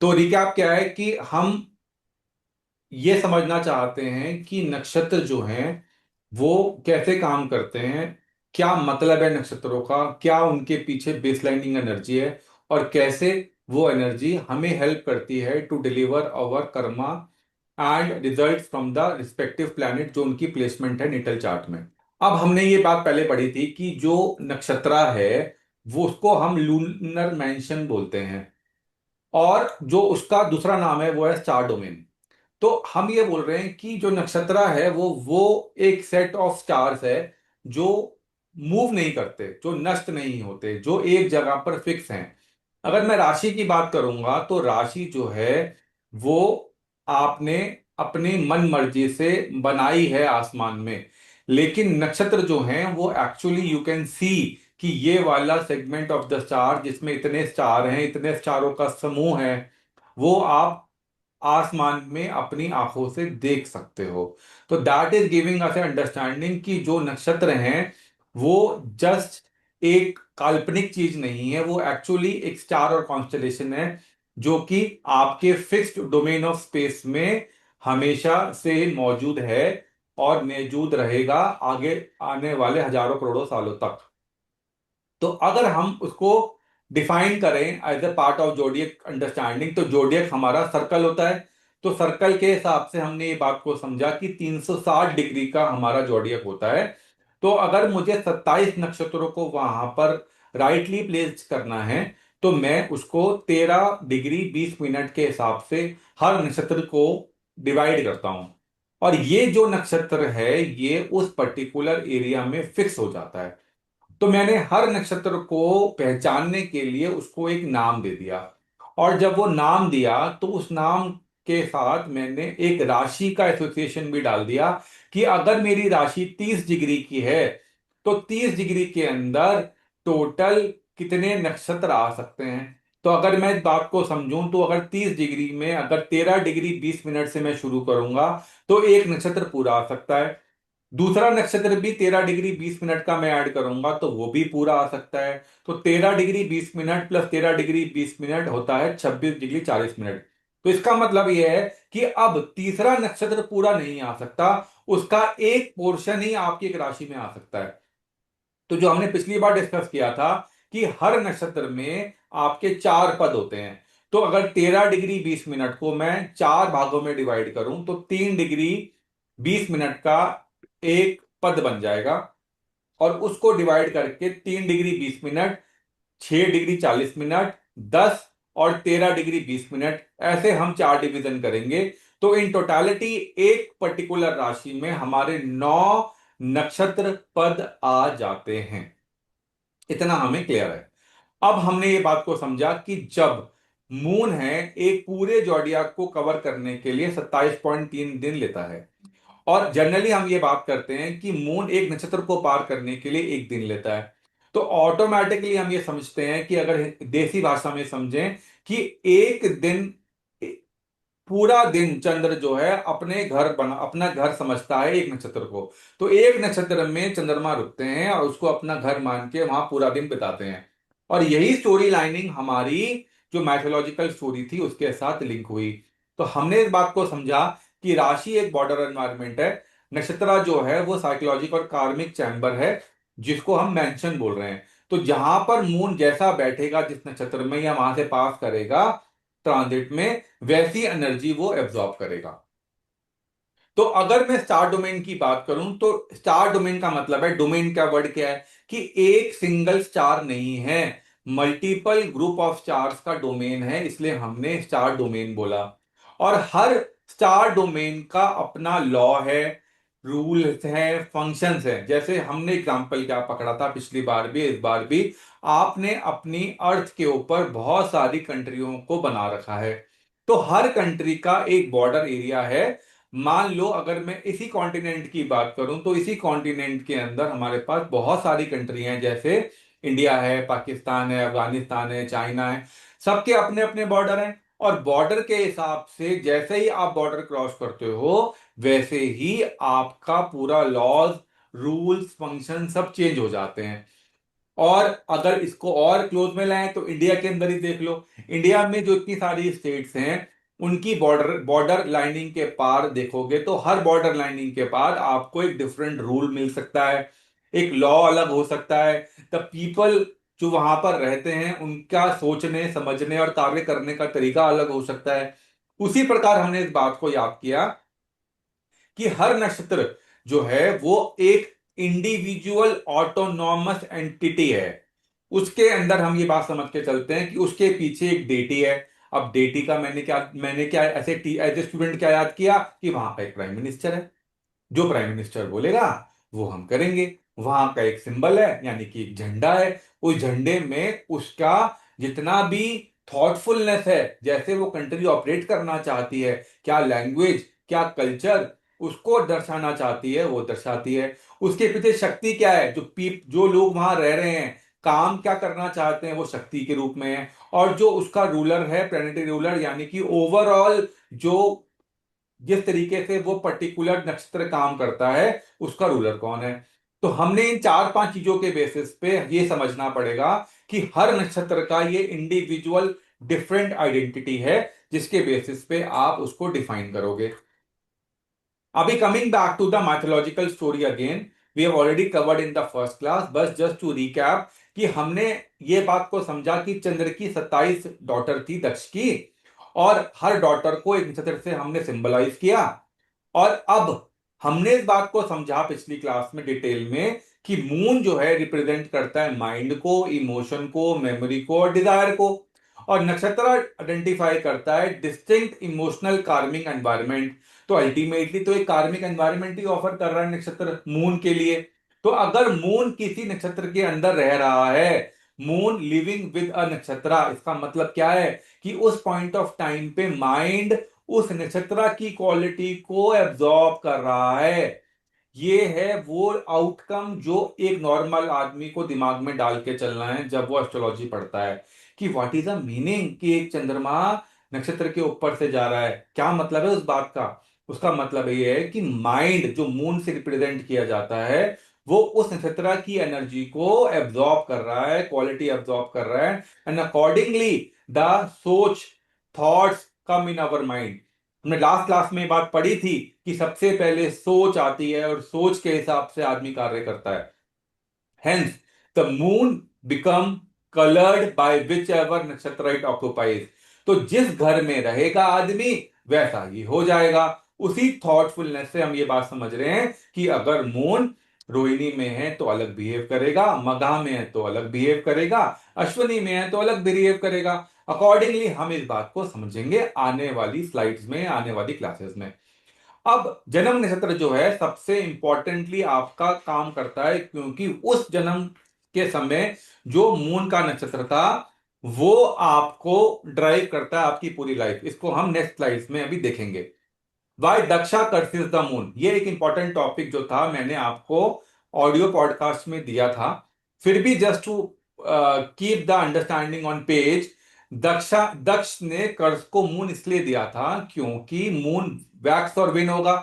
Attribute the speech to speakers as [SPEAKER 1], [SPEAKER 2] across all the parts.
[SPEAKER 1] तो रिकैप क्या है कि हम ये समझना चाहते हैं कि नक्षत्र जो हैं वो कैसे काम करते हैं, क्या मतलब है नक्षत्रों का, क्या उनके पीछे बेसलाइनिंग एनर्जी है, और कैसे वो एनर्जी हमें हेल्प करती है to deliver our karma and result from the respective planet जो उनकी प्लेसमेंट है निटल चार्ट में। अब हमने ये बात पहले पढ़ी थी कि जो नक्षत्रा है वो उसको हम लूनर मैंशन बोलते हैं, और जो उसका दूसरा नाम है वो है स्टार डोमेन। तो हम ये बोल रहे हैं कि जो नक्षत्र है वो एक सेट ऑफ स्टार्स है जो मूव नहीं करते, जो नष्ट नहीं होते, जो एक जगह पर फिक्स हैं। अगर मैं राशि की बात करूंगा तो राशि जो है वो आपने अपनी मन मर्जी से बनाई है आसमान में, लेकिन नक्षत्र जो हैं वो एक्चुअली यू कैन सी कि ये वाला सेगमेंट ऑफ द स्टार जिसमें इतने स्टार हैं, इतने स्टारों का समूह है, वो आप आसमान में अपनी आंखों से देख सकते हो। तो that is giving us understanding कि जो नक्षत्र हैं वो जस्ट एक काल्पनिक चीज नहीं है, वो एक्चुअली एक स्टार और कॉन्स्टलेशन है जो कि आपके फिक्स्ड डोमेन ऑफ स्पेस में हमेशा से मौजूद है और मौजूद रहेगा आगे आने वाले हजारों करोड़ों सालों तक। तो अगर हम उसको डिफाइन करें as a part of zodiac understanding, तो जोडियक हमारा सर्कल होता है। तो सर्कल के हिसाब से हमने ये बात को समझा कि 360 डिग्री का हमारा जोडियक होता है। तो अगर मुझे 27 नक्षत्रों को वहां पर राइटली प्लेस करना है तो मैं उसको 13 डिग्री 20 मिनट के हिसाब से हर नक्षत्र को डिवाइड करता हूं, और ये जो नक्षत्र है ये उस पर्टिकुलर एरिया में फिक्स हो जाता है। तो मैंने हर नक्षत्र को पहचानने के लिए उसको एक नाम दे दिया, और जब वो नाम दिया तो उस नाम के साथ मैंने एक राशि का एसोसिएशन भी डाल दिया कि अगर मेरी राशि 30 डिग्री की है तो 30 डिग्री के अंदर टोटल कितने नक्षत्र आ सकते हैं। तो अगर मैं इस बात को समझूं तो अगर 30 डिग्री में अगर 13 डिग्री 20 मिनट से मैं शुरू करूंगा तो एक नक्षत्र पूरा आ सकता है। दूसरा नक्षत्र भी 13 डिग्री 20 मिनट का मैं ऐड करूंगा तो वो भी पूरा आ सकता है। तो 13 degree 20 minute plus 13 degree 20 minute होता है 26 डिग्री 40 मिनट। तो इसका मतलब यह है कि अब तीसरा नक्षत्र पूरा नहीं आ सकता, उसका एक पोर्शन ही आपकी एक राशि में आ सकता है। तो जो हमने पिछली बार डिस्कस किया था कि हर नक्षत्र में आपके चार पद होते हैं, तो अगर 13 डिग्री 20 मिनट को मैं चार भागों में डिवाइड करूं तो 3 डिग्री 20 मिनट का एक पद बन जाएगा, और उसको डिवाइड करके 3 डिग्री 20 मिनट, 6 डिग्री 40 मिनट, 10 और 13 डिग्री 20 मिनट, ऐसे हम चार डिवीजन करेंगे। तो इन टोटालिटी एक पर्टिकुलर राशि में हमारे 9 नक्षत्र पद आ जाते हैं। इतना हमें क्लियर है। अब हमने ये बात को समझा कि जब मून है एक पूरे जॉडियाक को कवर करने के लिए 27.3 दिन लेता है, और जनरली हम ये बात करते हैं कि मून एक नक्षत्र को पार करने के लिए एक दिन लेता है। तो ऑटोमेटिकली हम ये समझते हैं कि अगर देसी भाषा में समझें कि एक दिन, पूरा दिन चंद्र जो है अपने घर बना अपना घर समझता है एक नक्षत्र को। तो एक नक्षत्र में चंद्रमा रुकते हैं और उसको अपना घर मान के वहां पूरा दिन बिताते हैं। और यही स्टोरी लाइनिंग हमारी जो मैथोलॉजिकल स्टोरी थी उसके साथ लिंक हुई। तो हमने इस बात को समझा कि राशि एक बॉर्डर एनवायरनमेंट है, नक्षत्र जो है वो साइकोलॉजिकल और कार्मिक चैम्बर है जिसको हम मेंशन बोल रहे हैं। तो जहां पर मून जैसा बैठेगा जिस नक्षत्र में या वहां से पास करेगा ट्रांजिट में, वैसी एनर्जी वो एब्जॉर्ब करेगा। तो अगर मैं स्टार डोमेन की बात करूं तो स्टार डोमेन का मतलब है, डोमेन का वर्ड क्या है कि एक सिंगल स्टार नहीं है, मल्टीपल ग्रुप ऑफ स्टार्स का डोमेन है, इसलिए हमने स्टार डोमेन बोला। और हर स्टार डोमेन का अपना लॉ है, रूल्स है, फंक्शंस है। जैसे हमने एग्जांपल क्या पकड़ा था पिछली बार भी इस बार भी, आपने अपनी अर्थ के ऊपर बहुत सारी कंट्रियों को बना रखा है। तो हर कंट्री का एक बॉर्डर एरिया है। मान लो अगर मैं इसी कॉन्टिनेंट की बात करूं तो इसी कॉन्टिनेंट के अंदर हमारे पास बहुत सारी कंट्री हैं, जैसे इंडिया है, पाकिस्तान है, अफगानिस्तान है, चाइना है। सबके अपने अपने बॉर्डर हैं, और बॉर्डर के हिसाब से जैसे ही आप बॉर्डर क्रॉस करते हो वैसे ही आपका पूरा लॉज, रूल्स, फंक्शन सब चेंज हो जाते हैं। और अगर इसको और क्लोज में लाएं तो इंडिया के अंदर ही देख लो। इंडिया में जो इतनी सारी स्टेट्स हैं, उनकी बॉर्डर बॉर्डर लाइनिंग के पार देखोगे तो हर बॉर्डर लाइनिंग के पार आपको एक डिफरेंट रूल मिल सकता है, एक लॉ अलग हो सकता है। द पीपल जो वहां पर रहते हैं उनका सोचने समझने और कार्य करने का तरीका अलग हो सकता है। उसी प्रकार हमने इस बात को याद किया कि हर नक्षत्र जो है वो एक इंडिविजुअल ऑटोनॉमस एंटिटी है। उसके अंदर हम ये बात समझ के चलते हैं कि उसके पीछे एक डेटी है। अब डेटी का मैंने क्या ऐसे एज ए स्टूडेंट क्या याद किया कि वहां का एक प्राइम मिनिस्टर है, जो प्राइम मिनिस्टर बोलेगा वो हम करेंगे। वहां का एक सिंबल है यानी कि एक झंडा है, उस झंडे में उसका जितना भी थॉटफुलनेस है, जैसे वो कंट्री ऑपरेट करना चाहती है, क्या लैंग्वेज क्या कल्चर उसको दर्शाना चाहती है वो दर्शाती है। उसके पीछे शक्ति क्या है, जो लोग वहां रह रहे हैं काम क्या करना चाहते हैं वो शक्ति के रूप में है। और जो उसका रूलर है प्लैनेटरी रूलर यानी कि ओवरऑल जो जिस तरीके से वो पर्टिकुलर नक्षत्र काम करता है उसका रूलर कौन है। तो हमने इन चार पांच चीजों के बेसिस पे ये समझना पड़ेगा कि हर नक्षत्र का ये इंडिविजुअल डिफरेंट आइडेंटिटी है, जिसके बेसिस पे आप उसको डिफाइन करोगे। अभी coming back to the mythological story again, we have already covered in the first class, बस जस्ट टू रिकैप कि हमने ये बात को समझा कि चंद्र की 27 डॉटर थी दक्ष की, और हर डॉटर को एक नक्षत्र से हमने सिंबलाइज किया। और अब हमने इस बात को समझा पिछली क्लास में डिटेल में कि मून जो है रिप्रेजेंट करता है माइंड को, इमोशन को, मेमोरी को और डिजायर को, और नक्षत्र आइडेंटिफाई करता है डिस्टिंक्ट इमोशनल कार्मिक एनवायरनमेंट। तो अल्टीमेटली तो एक कार्मिक एनवायरनमेंट ही ऑफर कर रहा है नक्षत्र मून के लिए। तो अगर मून किसी नक्षत्र के अंदर रह रहा है, मून लिविंग विद अ नक्षत्र, इसका मतलब क्या है कि उस पॉइंट ऑफ टाइम पे माइंड उस नक्षत्र की क्वालिटी को एब्जॉर्ब कर रहा है। ये है वो आउटकम जो एक नॉर्मल आदमी को दिमाग में डाल के चलना है जब वो एस्ट्रोलॉजी पढ़ता है कि व्हाट इज द मीनिंग कि एक चंद्रमा नक्षत्र के ऊपर से जा रहा है, क्या मतलब है उस बात का। उसका मतलब ये है कि माइंड जो मून से रिप्रेजेंट किया जाता है वो उस नक्षत्र की एनर्जी को एब्जॉर्ब कर रहा है, क्वालिटी एब्जॉर्ब कर रहा है, एंड अकॉर्डिंगली द सोच thoughts come in our mind. हमने लास्ट क्लास में ये बात पढ़ी थी कि सबसे पहले सोच आती है और सोच के हिसाब से आदमी कार्य करता है। Hence, the moon become colored by whichever नक्षत्र it occupies। तो जिस घर में रहेगा आदमी वैसा ही हो जाएगा। उसी थॉटफुलनेस से हम ये बात समझ रहे हैं कि अगर मून रोहिणी में है तो अलग बिहेव करेगा, मघा में है तो अलग बिहेव करेगा, अश्विनी में है तो अलग बिहेव करेगा। अकॉर्डिंगली हम इस बात को समझेंगे आने वाली स्लाइड्स में, आने वाली क्लासेस में। अब जन्म नक्षत्र जो है सबसे इंपॉर्टेंटली आपका काम करता है, क्योंकि उस जन्म के समय जो मून का नक्षत्र था वो आपको ड्राइव करता है आपकी पूरी लाइफ। इसको हम नेक्स्ट स्लाइड्स में अभी देखेंगे। Y Daksha curses the moon, ये एक इंपॉर्टेंट टॉपिक जो था मैंने आपको ऑडियो पॉडकास्ट में दिया था। फिर भी just to keep the understanding on page, Daksha ने कर्स को मून इसलिए दिया था क्योंकि मून वैक्स और विन होगा।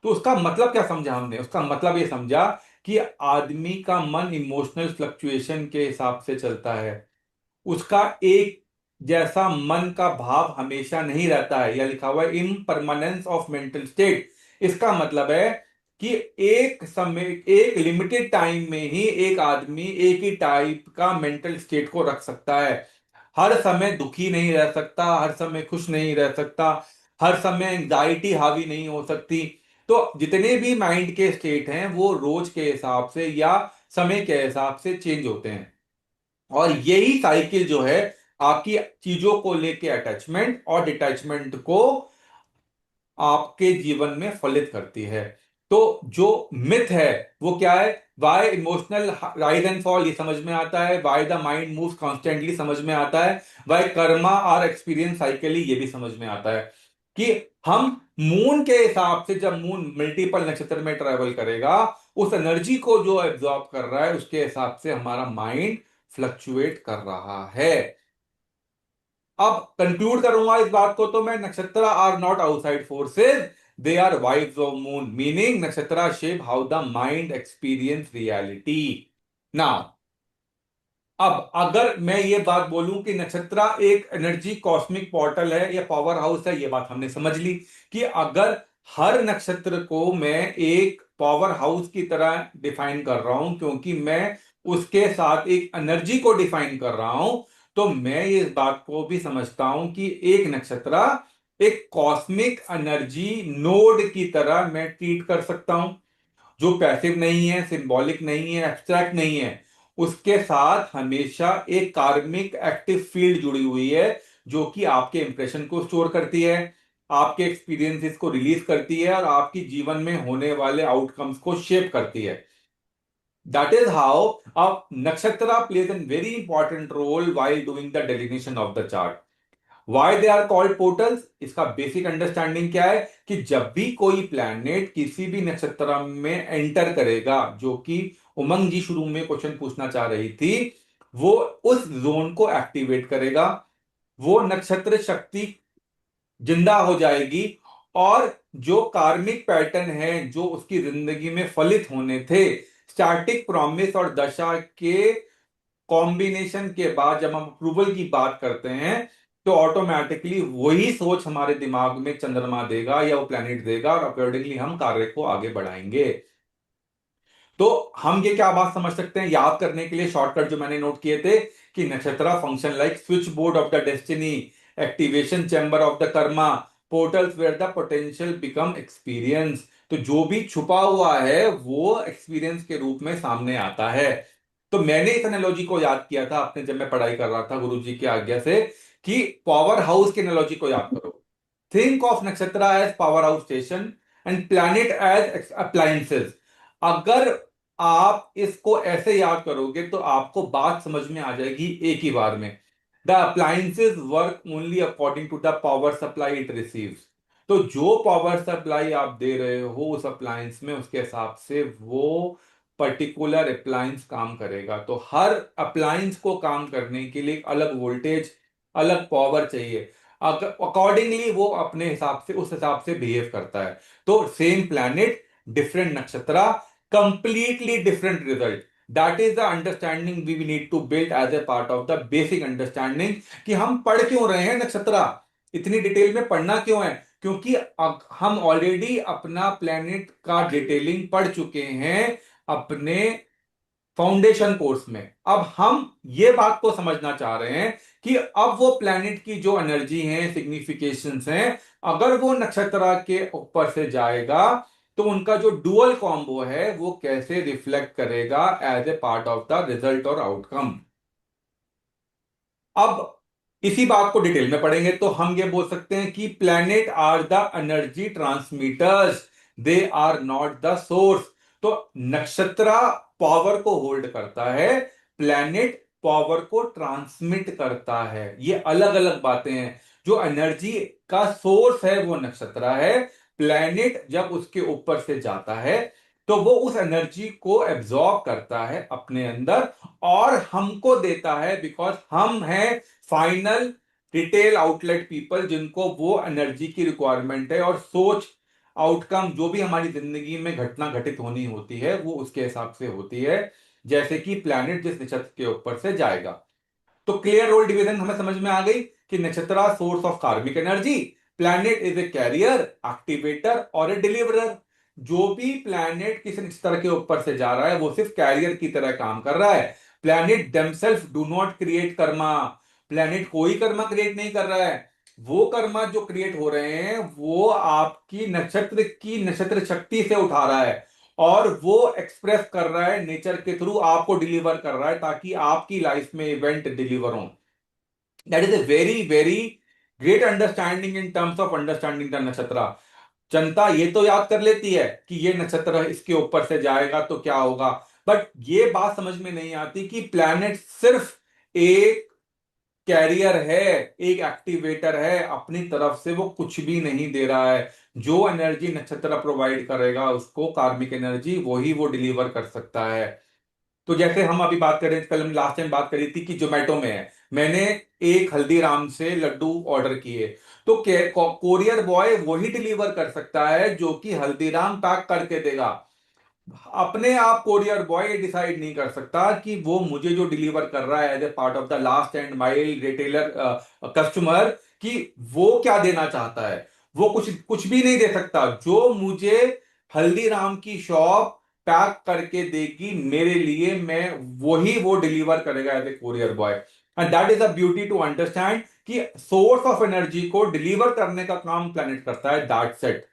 [SPEAKER 1] तो उसका मतलब क्या समझा हमने, उसका मतलब ये समझा कि आदमी का मन इमोशनल फ्लक्चुएशन के हिसाब से चलता है। उसका एक जैसा मन का भाव हमेशा नहीं रहता है, यह लिखा हुआ है इम्परमानेंस ऑफ मेंटल स्टेट। इसका मतलब है कि एक समय एक लिमिटेड टाइम में ही एक आदमी एक ही टाइप का मेंटल स्टेट को रख सकता है। हर समय दुखी नहीं रह सकता, हर समय खुश नहीं रह सकता, हर समय एंजाइटी हावी नहीं हो सकती। तो जितने भी माइंड के स्टेट हैं वो रोज के हिसाब से या समय के हिसाब से चेंज होते हैं। और यही साइकिल जो है आपकी चीजों को लेके अटैचमेंट और डिटैचमेंट को आपके जीवन में फलित करती है। तो जो मिथ है वो क्या है, why emotional rise and fall ये समझ में आता है, why the mind moves constantly समझ में आता है, वाई कर्मा और एक्सपीरियंस साइकिली ये भी समझ में आता है कि हम मून के हिसाब से जब मून मल्टीपल नक्षत्र में ट्रेवल करेगा उस एनर्जी को जो एब्जॉर्ब कर रहा है उसके हिसाब से हमारा माइंड फ्लक्चुएट कर रहा है। अब कंक्लूड करूंगा इस बात को तो मैं, nakshatra are not outside forces, they are vibes of moon, meaning nakshatra shape how the mind experience reality. Now अब अगर मैं ये बात बोलूं कि नक्षत्र एक एनर्जी कॉस्मिक पोर्टल है या पावर हाउस है, ये बात हमने समझ ली कि अगर हर नक्षत्र को मैं एक पावर हाउस की तरह डिफाइन कर रहा हूं, क्योंकि मैं उसके साथ एक एनर्जी को डिफाइन कर रहा हूं, तो मैं इस बात को भी समझता हूं कि एक नक्षत्र एक कॉस्मिक एनर्जी नोड की तरह मैं ट्रीट कर सकता हूं, जो पैसिव नहीं है, सिंबॉलिक नहीं है, एब्स्ट्रैक्ट नहीं है। उसके साथ हमेशा एक कार्मिक एक्टिव फील्ड जुड़ी हुई है, जो कि आपके इंप्रेशन को स्टोर करती है, आपके एक्सपीरियंसेस को रिलीज करती है और आपकी जीवन में होने वाले आउटकम्स को शेप करती है। That is how a nakshatra plays an very important role while doing the delineation of the chart. Why they are called portals, इसका बेसिक अंडरस्टैंडिंग क्या है कि जब भी कोई प्लैनेट किसी भी नक्षत्र में एंटर करेगा, जो कि उमंग जी शुरू में क्वेश्चन पूछना चाह रही थी, वो उस जोन को एक्टिवेट करेगा, वो नक्षत्र शक्ति जिंदा हो जाएगी, और जो कार्मिक पैटर्न है जो उसकी जिंदगी में फलित होने थे, स्टैटिक प्रॉमिस और दशा के कॉम्बिनेशन के बाद जब हम अप्रूवल की बात करते हैं, तो ऑटोमेटिकली वही सोच हमारे दिमाग में चंद्रमा देगा या वो प्लेनेट देगा, और अकॉर्डिंगली हम कार्य को आगे बढ़ाएंगे। तो हम ये क्या बात समझ सकते हैं याद करने के लिए, शॉर्टकट जो मैंने नोट किए थे, कि nakshatra function like switch board of the destiny, activation chamber of the karma, portals where the potential become experience. तो जो भी छुपा हुआ है वो एक्सपीरियंस के रूप में सामने आता है। तो मैंने इस एनालॉजी को याद किया था अपने, जब मैं पढ़ाई कर रहा था गुरुजी की आज्ञा से, कि पावर हाउस की एनालॉजी को याद करो। Think of nakshatra as power house station and planet as appliances. अगर आप इसको ऐसे याद करोगे तो आपको बात समझ में आ जाएगी एक ही बार में। The appliances work only according to the power supply it receives. तो जो पावर सप्लाई आप दे रहे हो उस अप्लायंस में, उसके हिसाब से वो पर्टिकुलर अप्लायंस काम करेगा। तो हर अप्लायंस को काम करने के लिए एक अलग वोल्टेज, अलग पावर चाहिए, अकॉर्डिंगली वो अपने हिसाब से, उस हिसाब से बिहेव करता है। तो same planet, different nakshatra, completely different result. That is the understanding we need to build as a part of the basic understanding, कि हम पढ़ क्यों रहे हैं नक्षत्र, इतनी डिटेल में पढ़ना क्यों है, क्योंकि हम ऑलरेडी अपना प्लैनेट का डिटेलिंग पढ़ चुके हैं अपने फाउंडेशन कोर्स में। अब हम ये बात को समझना चाह रहे हैं कि अब वो प्लैनेट की जो एनर्जी है, सिग्निफिकेशंस हैं, अगर वो नक्षत्र के ऊपर से जाएगा तो उनका जो डुअल कॉम्बो है वो कैसे रिफ्लेक्ट करेगा as a part of the result और आउटकम। अब इसी बात को डिटेल में पढ़ेंगे तो हम ये बोल सकते हैं कि planet are the energy transmitters, they are not the source. तो नक्षत्र पावर को होल्ड करता है, प्लैनेट पावर को ट्रांसमिट करता है। ये अलग अलग बातें हैं। जो एनर्जी का सोर्स है वो नक्षत्र है, प्लैनेट जब उसके ऊपर से जाता है तो वो उस एनर्जी को एब्जॉर्ब करता है अपने अंदर और हमको देता है, बिकॉज हम हैं फाइनल रिटेल आउटलेट पीपल, जिनको वो एनर्जी की रिक्वायरमेंट है, और सोच, आउटकम, जो भी हमारी जिंदगी में घटना घटित होनी होती है वो उसके हिसाब से होती है, जैसे कि प्लैनेट जिस नक्षत्र के ऊपर से जाएगा। तो क्लियर रोल डिवीजन हमें समझ में आ गई कि nakshatra source of karmic energy, planet is a carrier, activator और ए डिलीवरर। जो भी प्लैनेट किसी नक्षत्र के ऊपर से जा रहा है वो सिर्फ कैरियर की तरह काम कर रहा है। Planet themselves do not create karma, planet कोई कर्मा क्रिएट नहीं कर रहा है। वो कर्मा जो क्रिएट हो रहे हैं वो आपकी नक्षत्र की नक्षत्र शक्ति से उठा रहा है, और वो एक्सप्रेस कर रहा है नेचर के थ्रू, आपको डिलीवर कर रहा है ताकि आपकी लाइफ में इवेंट डिलीवर हो। That is a very very great understanding in terms of understanding the नक्षत्र। जनता ये तो याद कर लेती है कि ये नक्षत्र इसके ऊपर से जाएगा तो क्या होगा, बट ये बात समझ में नहीं आती कि प्लैनेट सिर्फ एक कैरियर है, एक एक्टिवेटर है, अपनी तरफ से वो कुछ भी नहीं दे रहा है। जो एनर्जी नक्षत्र प्रोवाइड करेगा उसको, कार्मिक एनर्जी, वही वो डिलीवर कर सकता है। तो जैसे हम अभी बात करें, कल हम लास्ट टाइम बात करी थी कि जोमेटो में है, मैंने एक हल्दीराम से लड्डू ऑर्डर किए, तो कोरियर बॉय वही डिलीवर कर सकता है जो कि हल्दीराम पैक करके देगा। अपने आप कोरियर बॉय डिसाइड नहीं कर सकता कि वो मुझे जो डिलीवर कर रहा है as a part of the last end mile retailer customer, कि वो क्या देना चाहता है। वो कुछ कुछ भी नहीं दे सकता। जो मुझे हल्दीराम की शॉप पैक करके देगी मेरे लिए, मैं वही वो डिलीवर करेगा as a courier boy. And that is the beauty to understand कि सोर्स ऑफ एनर्जी को डिलीवर करने का काम प्लैनेट करता है, that's it.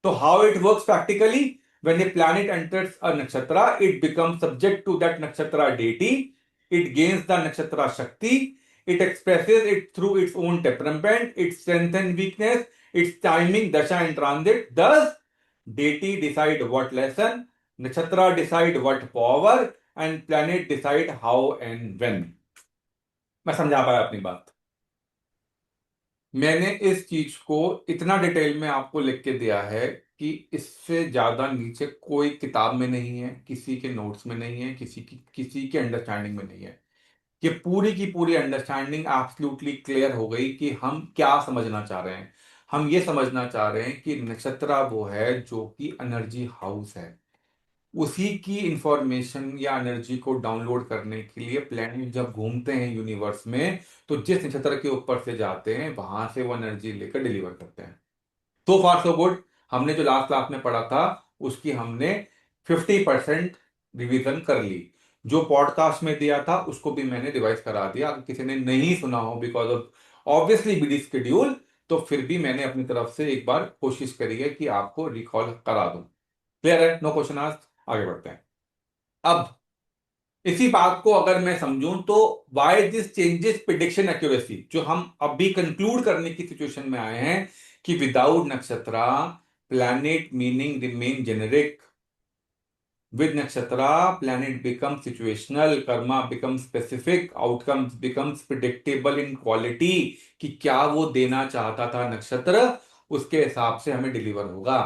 [SPEAKER 1] So how it works practically? When a planet enters a nakshatra, it becomes subject to that nakshatra deity. It gains the nakshatra shakti. It expresses it through its own temperament, its strength and weakness, its timing, dasha and transit. Thus, deity decide what lesson, nakshatra decide what power, and planet decide how and when. मैं समझा पाया अपनी बात? मैंने इस चीज को इतना डिटेल में आपको लिख के दिया है कि इससे ज्यादा नीचे कोई किताब में नहीं है, किसी के नोट्स में नहीं है, किसी के अंडरस्टैंडिंग में नहीं है। ये पूरी की पूरी अंडरस्टैंडिंग एब्सोल्युटली क्लियर हो गई कि हम क्या समझना चाह रहे हैं। हम ये समझना चाह रहे हैं कि नक्षत्र वो है जो कि एनर्जी हाउस है। उसी की इंफॉर्मेशन या एनर्जी को डाउनलोड करने के लिए प्लैनेट जब घूमते हैं यूनिवर्स में, तो जिस नक्षत्र के ऊपर से जाते हैं वहां से वो एनर्जी लेकर डिलीवर करते हैं। सो फार सो गुड। हमने जो लास्ट क्लास में पढ़ा था उसकी हमने 50% रिवीजन कर ली। जो पॉडकास्ट में दिया था उसको भी मैंने रिवाइज करा दिया। अगर किसी ने नहीं सुना हो because of obviously busy schedule, तो फिर भी मैंने अपनी तरफ से एक बार कोशिश करी है कि आपको रिकॉल करा दूं। क्लियर है? No question asked. आगे बढ़ते हैं। अब इसी बात को अगर मैं समझूं तो why this changes prediction accuracy, जो हम अभी कंक्लूड करने की सिचुएशन में आए हैं कि विदाउट नक्षत्र planet meaning remain generic, with nakshatra planet becomes situational, karma becomes specific, outcomes becomes predictable in quality। कि क्या वो देना चाहता था नक्षत्र, उसके हिसाब से हमें डिलीवर होगा।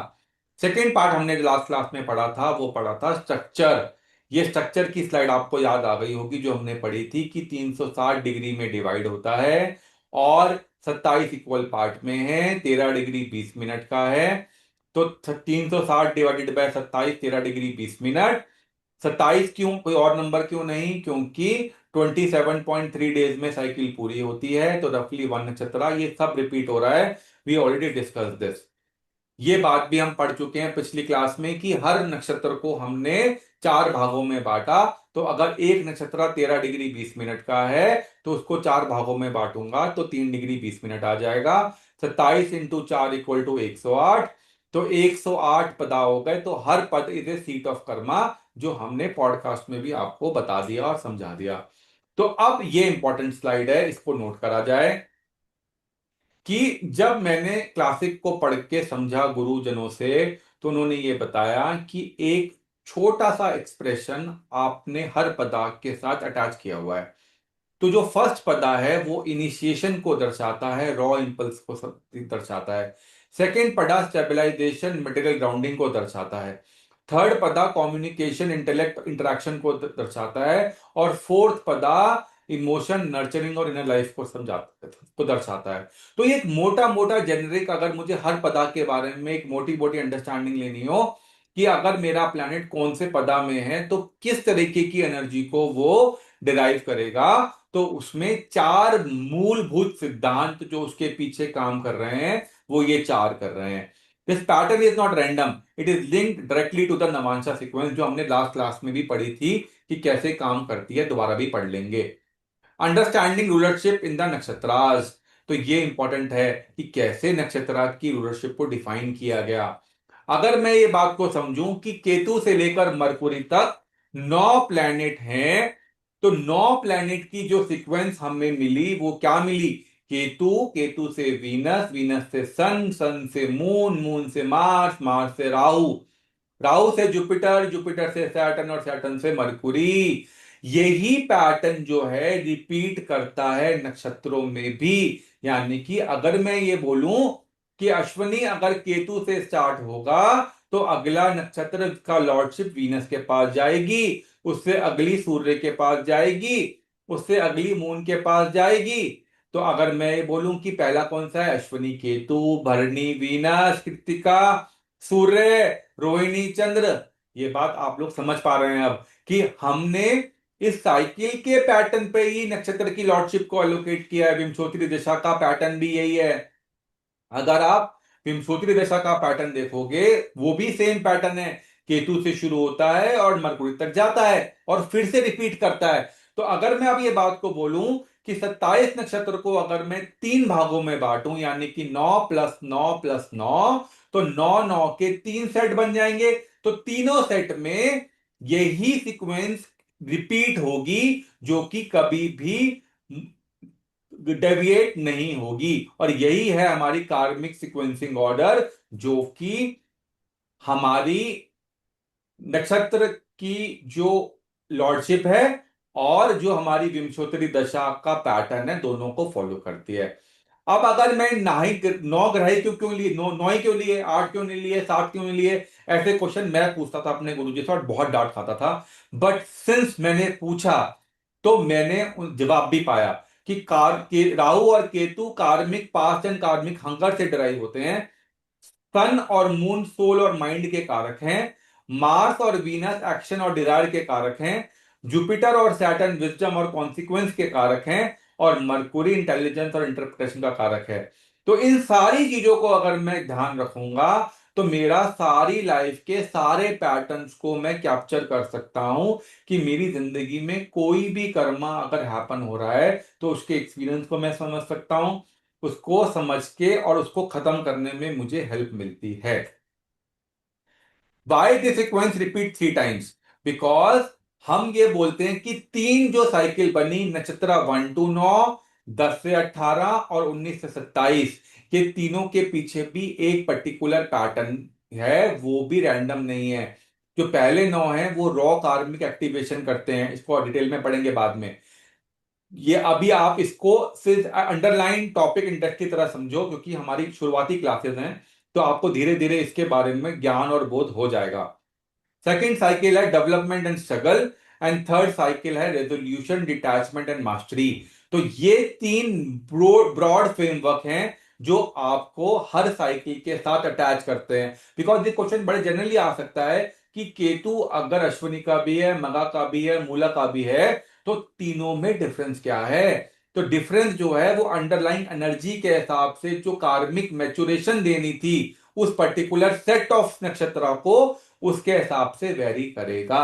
[SPEAKER 1] सेकेंड पार्ट हमने लास्ट क्लास में पढ़ा था, वो पढ़ा था स्ट्रक्चर। ये स्ट्रक्चर की स्लाइड आपको याद आ गई होगी जो हमने पढ़ी थी कि 360 डिग्री में डिवाइड होता है और 27 इक्वल पार्ट में है, 13 डिग्री 20 मिनट का है। तो 360 डिवाइडेड बाय 27, 13 डिग्री 20 मिनट। 27 क्यों, कोई और नंबर क्यों नहीं? क्योंकि 27.3 डेज में साइकिल पूरी होती है, तो रफली वन नक्षत्र। ये सब रिपीट हो रहा है, वी ऑलरेडी डिस्कस दिस। ये बात भी हम पढ़ चुके हैं पिछली क्लास में कि हर नक्षत्र को हमने चार भागों में बांटा। तो अगर एक नक्षत्र 13 डिग्री 20 मिनट का है तो उसको चार भागों में बांटूंगा तो 3 डिग्री 20 मिनट आ जाएगा। 27 × 4 = 108। तो 108 पदा हो गए, तो हर पद is a seat of Karma, जो हमने पॉडकास्ट में भी आपको बता दिया और समझा दिया। तो अब ये इंपॉर्टेंट स्लाइड है, इसको नोट करा जाए कि जब मैंने क्लासिक को पढ़ के समझा गुरुजनों से, तो उन्होंने ये बताया कि एक छोटा सा एक्सप्रेशन आपने हर पदा के साथ अटैच किया हुआ है। तो जो फर्स्ट पदा है वो इनिशिएशन को दर्शाता है, रॉ इंपल्स को दर्शाता है। सेकंड पदा स्टेबलाइजेशन मटेरियल ग्राउंडिंग को दर्शाता है। थर्ड पदा कम्युनिकेशन इंटेलेक्ट इंटरेक्शन को दर्शाता है। और फोर्थ पदा इमोशन नर्चरिंग और इनर लाइफ को समझाता को दर्शाता है। तो ये एक मोटा मोटा जेनरिक, अगर मुझे हर पदा के बारे में एक मोटी मोटी अंडरस्टैंडिंग लेनी हो कि अगर मेरा प्लैनेट कौन से पदा में है तो किस तरीके की एनर्जी को वो डिराइव करेगा, तो उसमें चार मूलभूत सिद्धांत जो उसके पीछे काम कर रहे हैं वो ये चार कर रहे हैं। This pattern is not random, it is linked directly to the navamsha sequence, जो हमने लास्ट क्लास में भी पढ़ी थी कि कैसे काम करती है, दोबारा भी पढ़ लेंगे। Understanding rulership in the nakshatras, तो ये इंपॉर्टेंट है कि कैसे नक्षत्र की रूलरशिप को डिफाइन किया गया। अगर मैं ये बात को समझूं कि केतु से लेकर मरकुरी तक 9 प्लैनेट हैं, तो 9 प्लैनेट की जो सीक्वेंस हमें मिली वो क्या मिली? केतु, केतु से वीनस, वीनस से सन, सन से मून, मून से मार्स, मार्स से राहु, राहु से जुपिटर, जुपिटर से सैटर्न और सैटर्न से मरकुरी। यही पैटर्न जो है रिपीट करता है नक्षत्रों में भी। यानी कि अगर मैं ये बोलूं कि अश्वनी अगर केतु से स्टार्ट होगा तो अगला नक्षत्र का लॉर्डशिप वीनस के पास जाएगी, उससे अगली सूर्य के पास जाएगी, उससे अगली मून के पास जाएगी। तो अगर मैं ये बोलूं कि पहला कौन सा है, अश्वनी केतु, भरणी वीनस, कृत्तिका सूर्य, रोहिणी चंद्र, ये बात आप लोग समझ पा रहे हैं अब कि हमने इस साइकिल के पैटर्न पे ही नक्षत्र की लॉर्डशिप को एलोकेट किया है। विंशोत्तरी दिशा का पैटर्न भी यही है। अगर आप विंशोत्तरी दशा का पैटर्न देखोगे, वो भी सेम पैटर्न है। केतु से शुरू होता है और मरकुरी तक जाता है और फिर से रिपीट करता है। तो अगर मैं अब ये बात को बोलूं कि 27 नक्षत्र को अगर मैं 3 भागों में बांटूं, यानी कि 9 + 9 + 9, तो 9 9 के 3 सेट बन जाएंगे। तो तीनों सेट में यही सीक्वेंस रिपीट होगी, जो कि कभी भी डेविएट नहीं होगी। और यही है हमारी कार्मिक सीक्वेंसिंग ऑर्डर, जो कि हमारी नक्षत्र की जो लॉर्डशिप है और जो हमारी विंशोत्तरी दशा का पैटर्न है, दोनों को फॉलो करती है। अब अगर मैं नाही 9 ग्रह ही क्यों क्यों लिए, 9 ही क्यों लिए, 8 क्यों नहीं लिए, 7 क्यों नहीं लिए, ऐसे क्वेश्चन मैं पूछता था अपने गुरुजी से और बहुत डांट खाता था। बट सिंस मैंने पूछा तो मैंने जवाब भी पाया कि राहु और केतु कार्मिक पास्ट एंड कार्मिक हंगर से डराइव होते हैं। सन और मून सोल और माइंड के कारक हैं। मार्स और वीनस एक्शन और डिजायर के कारक हैं। जुपिटर और सैटर्न विजडम और कॉन्सिक्वेंस के कारक हैं। और मरकुरी इंटेलिजेंस और इंटरप्रिटेशन का कारक है। तो इन सारी चीजों को अगर मैं ध्यान रखूंगा, तो मेरा सारी लाइफ के सारे पैटर्न्स को मैं कैप्चर कर सकता हूं कि मेरी जिंदगी में कोई भी कर्मा अगर हैपन हो रहा है तो उसके एक्सपीरियंस को मैं समझ सकता हूं, उसको समझ के और उसको खत्म करने में मुझे हेल्प मिलती है। Why this sequence repeat 3 times? Because हम ये बोलते हैं कि तीन जो साइकिल बनी, नक्षत्र 1 to 9, 10 से 18 और 19 से 27, ये तीनों के पीछे भी एक पर्टिकुलर पैटर्न है, वो भी रैंडम नहीं है। जो पहले 9 हैं वो रॉ कार्मिक एक्टिवेशन करते हैं, इसको डिटेल में पढ़ेंगे बाद में। ये अभी आप इसको सिर्फ अंडरलाइन टॉपिक इंडेक्स की तरह समझो, क्योंकि हमारी शुरुआती क्लासेस हैं, तो आपको धीरे धीरे इसके बारे में ज्ञान और बोध हो जाएगा। सेकंड साइकिल है development and struggle, and third cycle है रेजोल्यूशन, डिटैचमेंट एंड मास्टरी। तो ये तीन ब्रॉड फ्रेमवर्क हैं जो आपको हर साइकिल के साथ अटैच करते हैं। बिकॉज ये क्वेश्चन बड़े जनरली आ सकता है कि केतु अगर अश्विनी का भी है, मगा का भी है, मूला का भी है, तो तीनों में डिफरेंस क्या है। तो डिफरेंस जो है वो अंडरलाइन एनर्जी के हिसाब से जो कार्मिक मैचुरेशन देनी थी उस पर्टिकुलर सेट ऑफ नक्षत्र को, उसके हिसाब से वेरी करेगा।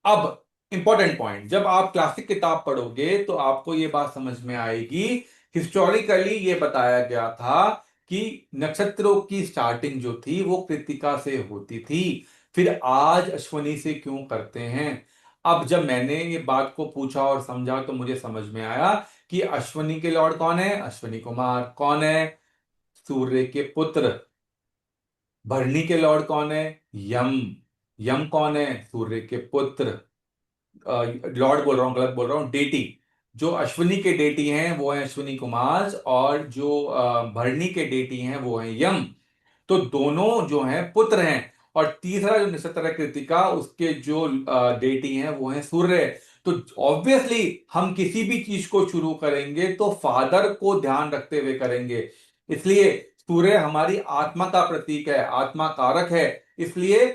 [SPEAKER 1] अब इंपॉर्टेंट पॉइंट, जब आप क्लासिक किताब पढ़ोगे तो आपको यह बात समझ में आएगी। हिस्टोरिकली ये बताया गया था कि नक्षत्रों की स्टार्टिंग जो थी वो कृत्तिका से होती थी, फिर आज अश्वनी से क्यों करते हैं। अब जब मैंने ये बात को पूछा और समझा तो मुझे समझ में आया कि अश्वनी के लॉर्ड कौन है, अश्वनी कुमार कौन है, सूर्य के पुत्र। भरणी के लॉर्ड कौन है, यम। यम कौन है, सूर्य के पुत्र। लॉर्ड बोल रहा हूं, गलत बोल रहा हूं, डेटी। जो अश्विनी के डेटी हैं वो हैं अश्विनी कुमार, और जो भरणी के डेटी हैं वो हैं यम। तो दोनों जो हैं पुत्र हैं। और तीसरा जो नक्षत्र है कृतिका, उसके जो डेटी हैं वो हैं सूर्य। तो ऑब्वियसली हम किसी भी चीज को शुरू करेंगे तो फादर को ध्यान रखते हुए करेंगे। इसलिए सूर्य हमारी आत्मा का प्रतीक है, आत्मा कारक है। इसलिए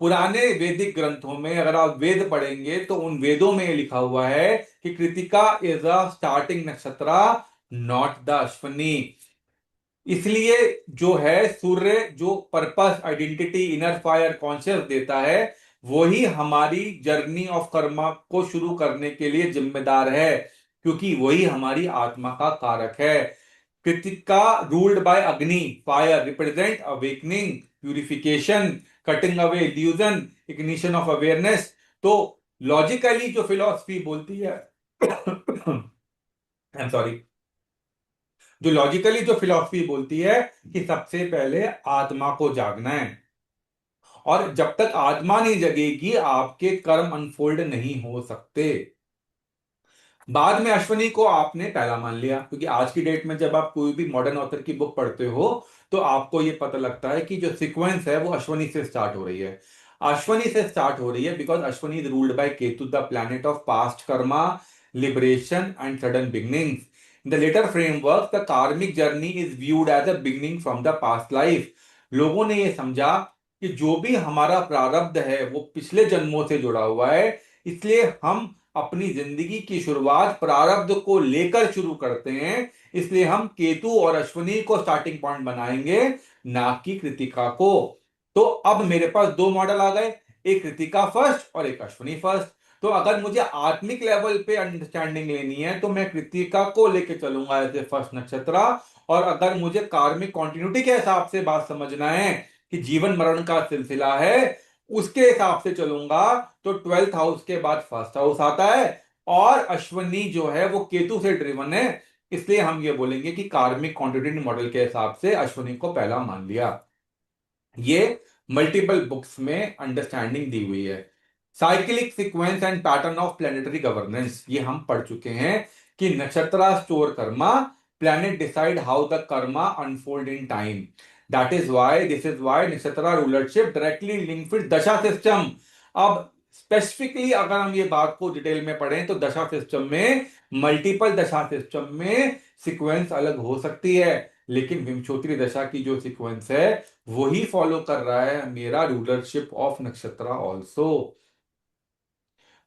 [SPEAKER 1] पुराने वैदिक ग्रंथों में अगर आप वेद पढ़ेंगे तो उन वेदों में लिखा हुआ है कि कृतिका इज अ स्टार्टिंग नक्षत्र, नॉट द अश्विनी। इसलिए जो है सूर्य जो purpose, identity, inner fire, conscious देता है, वही हमारी जर्नी ऑफ कर्मा को शुरू करने के लिए जिम्मेदार है, क्योंकि वही हमारी आत्मा का कारक है। कृतिका रूल्ड बाय अग्नि, fire represent awakening, purification, cutting away illusion, ignition of awareness. तो लॉजिकली जो फिलॉसफी बोलती है आई एम सॉरी, जो लॉजिकली जो फिलॉसफी बोलती है कि सबसे पहले आत्मा को जागना है, और जब तक आत्मा नहीं जगेगी आपके कर्म अनफोल्ड नहीं हो सकते। बाद में अश्वनी को आपने पहला मान लिया, क्योंकि आज की डेट में जब आप कोई भी मॉडर्न ऑथर की बुक पढ़ते हो तो आपको यह पता लगता है कि जो सीक्वेंस है वो अश्वनी से स्टार्ट हो रही है। अश्वनी से स्टार्ट हो रही है because Ashwini is ruled by Ketu, the planet of past karma, liberation and sudden beginnings. In the latter framework the karmic journey is viewed as a beginning from the past life. लोगों ने यह समझा कि जो भी हमारा प्रारब्ध है वो पिछले जन्मों से जुड़ा हुआ है, इसलिए हम अपनी जिंदगी की शुरुआत प्रारब्ध को लेकर शुरू करते हैं। इसलिए हम केतु और अश्विनी को स्टार्टिंग पॉइंट बनाएंगे, ना कि कृतिका को। तो अब मेरे पास दो मॉडल आ गए, एक कृतिका फर्स्ट और एक अश्विनी फर्स्ट। तो अगर मुझे आत्मिक लेवल पे अंडरस्टैंडिंग लेनी है तो मैं कृतिका को लेके चलूंगा एज ए फर्स्ट नक्षत्र। और अगर मुझे कार्मिक कॉन्टिन्यूटी के हिसाब से बात समझना है कि जीवन मरण का सिलसिला है, उसके हिसाब से चलूंगा, तो 12th हाउस के बाद फर्स्ट हाउस आता है। और अश्विनी जो है वो केतु से ड्रिवन है, इसलिए हम ये बोलेंगे कि कार्मिक कॉन्टिन्यूटी मॉडल के हिसाब से अश्विनी को पहला मान लिया। ये मल्टीपल बुक्स में अंडरस्टैंडिंग दी हुई है। Cyclic sequence and pattern of planetary governance, ये हम पढ़ चुके हैं कि nakshatra store karma, planet decide how the karma unfold in time. That is why this is why nakshatra rulership directly link with dasha system. अब स्पेसिफिकली अगर हम ये बात को डिटेल में पढ़ें तो दशा सिस्टम में, मल्टीपल दशा सिस्टम में सीक्वेंस अलग हो सकती है, लेकिन विंशोत्तरी दशा की जो सीक्वेंस है वही फॉलो कर रहा है मेरा रूलरशिप ऑफ नक्षत्र ऑल्सो।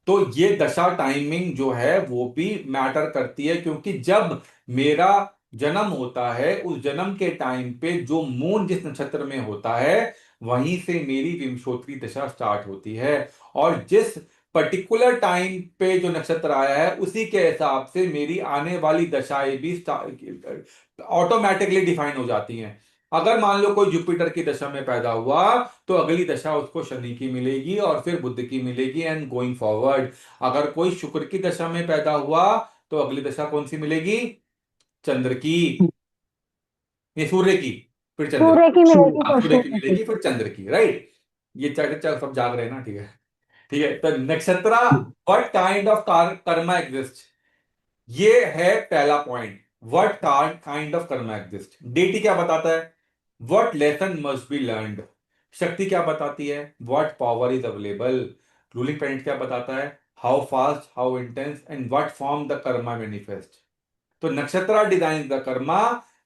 [SPEAKER 1] तो ये दशा टाइमिंग जो है वो भी मैटर करती है, क्योंकि जब मेरा जन्म होता है उस जन्म के टाइम पे जो मून जिस नक्षत्र में होता है वहीं से मेरी विंशोत्तरी दशा स्टार्ट होती है। और जिस पर्टिकुलर टाइम पे जो नक्षत्र आया है उसी के हिसाब से मेरी आने वाली दशाएं भी ऑटोमेटिकली डिफाइन हो जाती हैं। अगर मान लो कोई जुपिटर की दशा में पैदा हुआ तो अगली दशा उसको शनि की मिलेगी और फिर बुध की मिलेगी एंड गोइंग फॉरवर्ड। अगर कोई शुक्र की दशा में पैदा हुआ तो अगली दशा कौन सी मिलेगी? चंद्र की, ये सूर्य की, फिर चंद्र की।
[SPEAKER 2] सूर्य की मिलेगी
[SPEAKER 1] हाँ, सूर्य की
[SPEAKER 2] क्वेश्चन की।
[SPEAKER 1] मिलेगी फिर चंद्र की, राइट। ये चार चार सब जाग रहे हैं ना, ठीक है। ठीक है, तो नक्षत्र, what kind of Karma exist, ये है पहला point. What kind of Karma exist, deity क्या बताता है? What lesson must be learned. शक्ति क्या बताती है? What power is available. Ruling planet क्या बताता है? How fast, how intense and what form the Karma manifest. तो नक्षत्र design the Karma,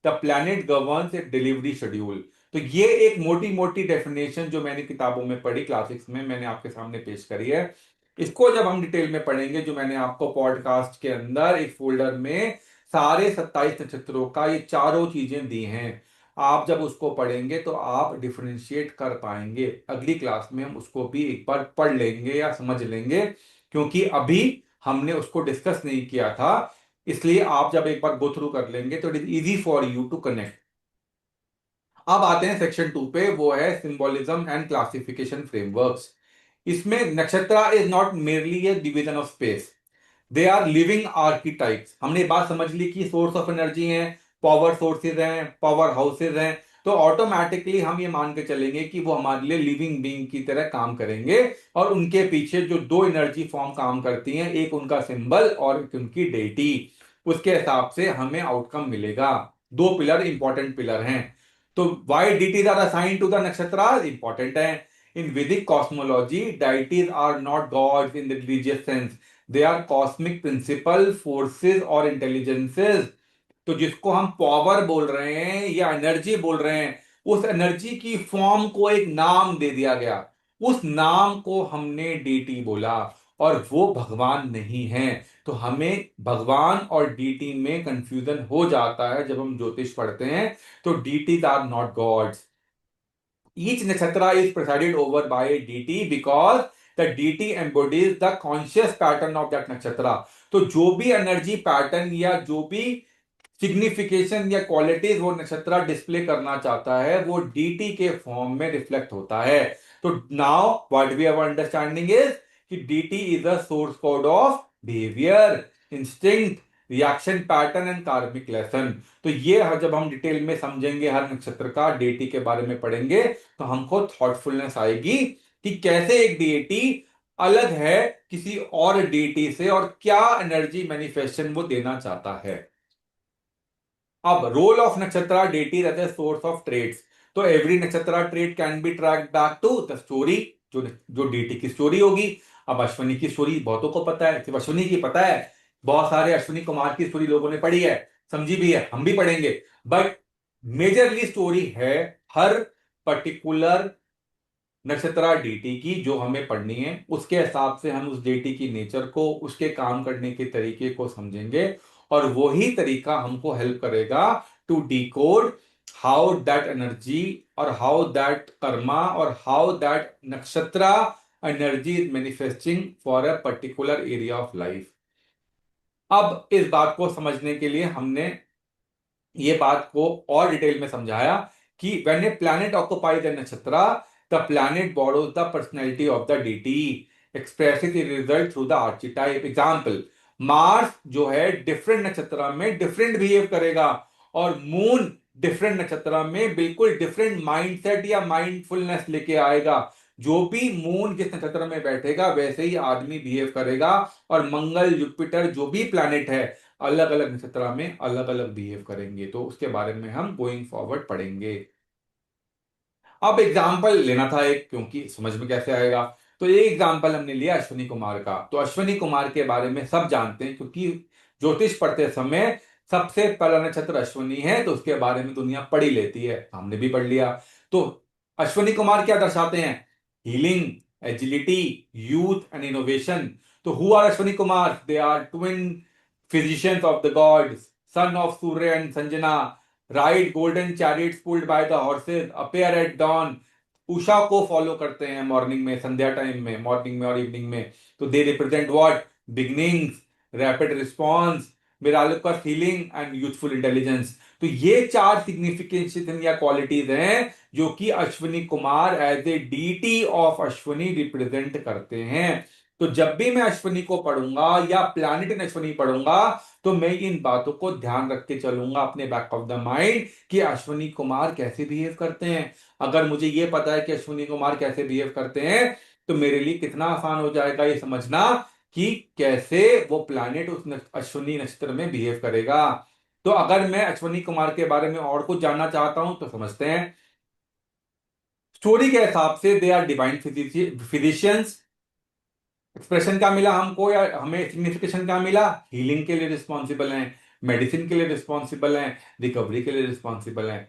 [SPEAKER 1] the planet governs a delivery schedule. तो ये एक मोटी मोटी डेफिनेशन जो मैंने किताबों में पढ़ी, क्लासिक्स में मैंने आपके सामने पेश करी है। इसको जब हम डिटेल में पढ़ेंगे, जो मैंने आपको पॉडकास्ट के अंदर एक फोल्डर में सारे 27 नक्षत्रों का ये चारों चीजें दी हैं, आप जब उसको पढ़ेंगे तो आप डिफरेंशिएट कर पाएंगे। अगली क्लास में हम उसको भी एक बार पढ़ लेंगे या समझ लेंगे, क्योंकि अभी हमने उसको डिस्कस नहीं किया था। इसलिए आप जब एक बार गो थ्रू कर लेंगे तो it is easy for you to connect. अब आते हैं सेक्शन 2 पे, वो है सिंबोलिज्म एंड क्लासिफिकेशन फ्रेमवर्क्स। इसमें nakshatra is not merely a division of space, they are living archetypes. हमने बात समझ ली कि सोर्स ऑफ एनर्जी हैं, पावर सोर्सेज हैं, पावर हाउसेज हैं। तो ऑटोमेटिकली हम ये मान के चलेंगे कि वो हमारे लिए लिविंग बीइंग की तरह काम करेंगे, और उनके पीछे जो दो एनर्जी फॉर्म काम करती हैं, एक उनका सिंबल और एक उनकी डेटी, उसके हिसाब से हमें आउटकम मिलेगा। दो पिलर इंपॉर्टेंट पिलर हैं। तो why deities are assign to the nakshatra important है। In Vedic cosmology deities are not gods in the religious sense, they are cosmic principle forces और इंटेलिजेंसेस। तो जिसको हम पावर बोल रहे हैं या एनर्जी बोल रहे हैं, उस एनर्जी की फॉर्म को एक नाम दे दिया गया, उस नाम को हमने डीटी बोला, और वो भगवान नहीं है। तो हमें भगवान और डीटी में कंफ्यूजन हो जाता है जब हम ज्योतिष पढ़ते हैं। तो deities are not gods. Each nakshatra is presided over by a deity because the deity embodies the conscious pattern of that nakshatra. तो जो भी एनर्जी पैटर्न या जो भी सिग्निफिकेशन या क्वालिटीज वो नक्षत्र डिस्प्ले करना चाहता है, वो डीटी के फॉर्म में रिफ्लेक्ट होता है। तो now what we have understanding is कि deity is a source code of behaviour, instinct, reaction pattern and karmic lesson. तो ये जब हम डिटेल में समझेंगे, हर नक्षत्र का डेटी के बारे में पढ़ेंगे, तो हमको थॉटफुलनेस आएगी कि कैसे एक डीटी अलग है किसी और डीटी से और क्या एनर्जी मैनिफेस्टेशन वो देना चाहता है। अब रोल ऑफ नक्षत्र डेटी रहता है सोर्स ऑफ ट्रेड्स। तो every nakshatra trait can be track back to the story, जो जो डेटी की स्टोरी होगी। अब अश्विनी की स्टोरी बहुतों को पता है, सिर्फ अश्विनी की पता है, बहुत सारे अश्विनी कुमार की स्टोरी लोगों ने पढ़ी है, समझी भी है, हम भी पढ़ेंगे। बट मेजरली स्टोरी है हर पर्टिकुलर नक्षत्रा डीटी की जो हमें पढ़नी है, उसके हिसाब से हम उस डीटी की नेचर को, उसके काम करने के तरीके को समझेंगे, और वही तरीका हमको हेल्प करेगा to decode how that energy और हाउ दैट कर्मा और how that nakshatra energy is manifesting for a particular area of life. अब इस बात को समझने के लिए हमने ये बात को और डिटेल में समझाया कि when a planet occupies the nakshatra, the planet borrows the personality of the deity, expresses the result through the archetype. Example, Mars जो है डिफरेंट नक्षत्र में डिफरेंट बिहेव करेगा, और मून डिफरेंट नक्षत्र में बिल्कुल डिफरेंट माइंडसेट या माइंडफुलनेस लेके आएगा। जो भी मून जिस नक्षत्र में बैठेगा वैसे ही आदमी बिहेव करेगा, और मंगल जुपिटर जो भी प्लैनेट है अलग अलग नक्षत्र में अलग अलग बिहेव करेंगे। तो उसके बारे में हम गोइंग फॉरवर्ड पढ़ेंगे। अब एग्जाम्पल लेना था एक, क्योंकि समझ में कैसे आएगा। तो ये एग्जाम्पल हमने लिया अश्विनी कुमार का। तो अश्विनी कुमार के बारे में सब जानते हैं, क्योंकि ज्योतिष पढ़ते समय सबसे पहला नक्षत्र अश्विनी है, तो उसके बारे में दुनिया पढ़ ही लेती है, हमने भी पढ़ लिया। तो अश्विनी कुमार क्या दर्शाते हैं? Healing, agility, youth and innovation. तो who are Ashwini Kumar? They are twin physicians of the gods, son of Surya and Sanjana, ride golden chariots pulled by the horses, appear at dawn। Usha को फॉलो करते हैं मॉर्निंग में, संध्या time में, morning में और evening में। तो they represent what? Beginnings, rapid response, miraculous healing and youthful intelligence. तो ये चार सिग्निफिकेंस या क्वालिटीज हैं जो कि Ashwini Kumar as a deity of Ashwini represent करते हैं। तो जब भी मैं अश्विनी को पढ़ूंगा या प्लैनेट इन अश्विनी पढ़ूंगा, तो मैं इन बातों को ध्यान रख के चलूंगा अपने बैक ऑफ द माइंड कि अश्विनी कुमार कैसे बिहेव करते हैं। अगर मुझे ये पता है कि अश्विनी कुमार कैसे बिहेव करते हैं, तो मेरे लिए कितना आसान हो जाएगा ये समझना कि कैसे वो प्लैनेट उस अश्विनी नक्षत्र में बिहेव करेगा। तो अगर मैं अश्विनी कुमार के बारे में और कुछ जानना चाहता हूं तो समझते हैं। स्टोरी के हिसाब से they are divine physicians. Expression क्या मिला हमको, या हमें सिग्निफिकेशन क्या मिला? हीलिंग के लिए रिस्पॉन्सिबल हैं, मेडिसिन के लिए रिस्पॉन्सिबल हैं, रिकवरी के लिए रिस्पॉन्सिबल हैं।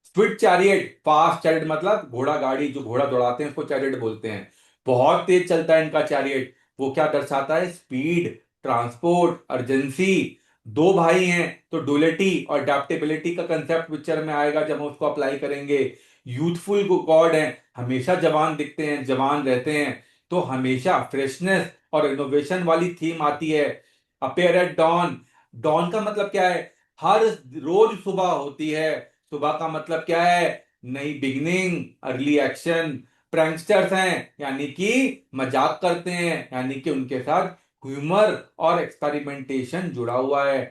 [SPEAKER 1] स्विफ्ट चैरियट, फास्ट चैरियट मतलब घोड़ा गाड़ी, जो घोड़ा दौड़ाते हैं उसको चैरियट बोलते हैं। बहुत तेज चलता है इनका चैरियट। वो क्या दर्शाता है? Speed, transport, urgency. दो भाई हैं तो डुअलिटी और अडेप्टेबिलिटी का कंसेप्ट पिक्चर में आएगा जब हम उसको अप्लाई करेंगे। यूथफुल गॉड हैं, हमेशा जवान दिखते हैं, जवान रहते हैं, तो हमेशा फ्रेशनेस और इनोवेशन वाली थीम आती है। अपेयर एट डॉन, डॉन का मतलब क्या है? हर रोज सुबह होती है। सुबह का मतलब क्या है? नई बिगनिंग, अर्ली एक्शन। प्रैंकस्टर्स हैं, यानी कि मजाक करते हैं, यानी कि उनके साथ ह्यूमर और एक्सपेरिमेंटेशन जुड़ा हुआ है।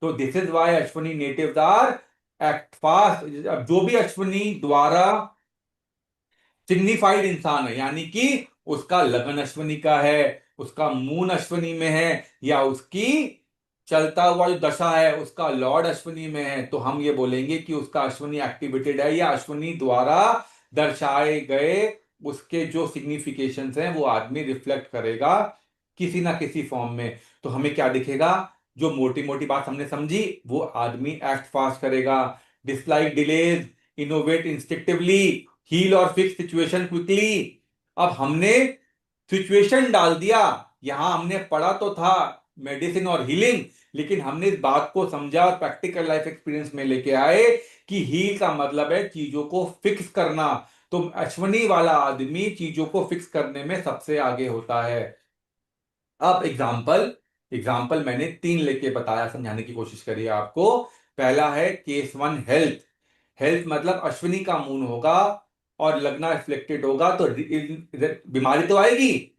[SPEAKER 1] तो this is why Ashwini natives are act fast. अब जो भी अश्विनी द्वारा सिग्निफाइड इंसान है, यानी कि उसका लगन अश्विनी का है, उसका मून अश्विनी में है, या उसकी चलता हुआ जो दशा है उसका लॉर्ड अश्विनी में है, तो हम ये बोलेंगे कि उसका अश्विनी एक्टिवेटेड है, या अश्विनी द्वारा दर्शाए गए उसके जो सिग्निफिकेशंस हैं वो आदमी रिफ्लेक्ट करेगा किसी ना किसी फॉर्म में। तो हमें क्या दिखेगा? जो मोटी मोटी बात हमने समझी, वो आदमी एक्ट फास्ट करेगा, डिसलाइक डिलेज, इनोवेट इंस्टिक्टिवली, हील और फिक्स सिचुएशन क्विकली। अब हमने सिचुएशन डाल दिया, यहां हमने पढ़ा तो था मेडिसिन और हीलिंग, लेकिन हमने इस बात को समझा और प्रैक्टिकल लाइफ एक्सपीरियंस में लेके आए कि हील का मतलब है चीजों को फिक्स करना। तो अश्वनी वाला आदमी चीजों को फिक्स करने में सबसे आगे होता है। अब एग्जाम्पल एग्जाम्पल मैंने तीन लेके बताया, समझाने की कोशिश करी है आपको। पहला है केस वन, हेल्थ। हेल्थ मतलब अश्विनी का मून होगा और लगना रिफ्लेक्टेड होगा, तो बीमारी तो आएगी,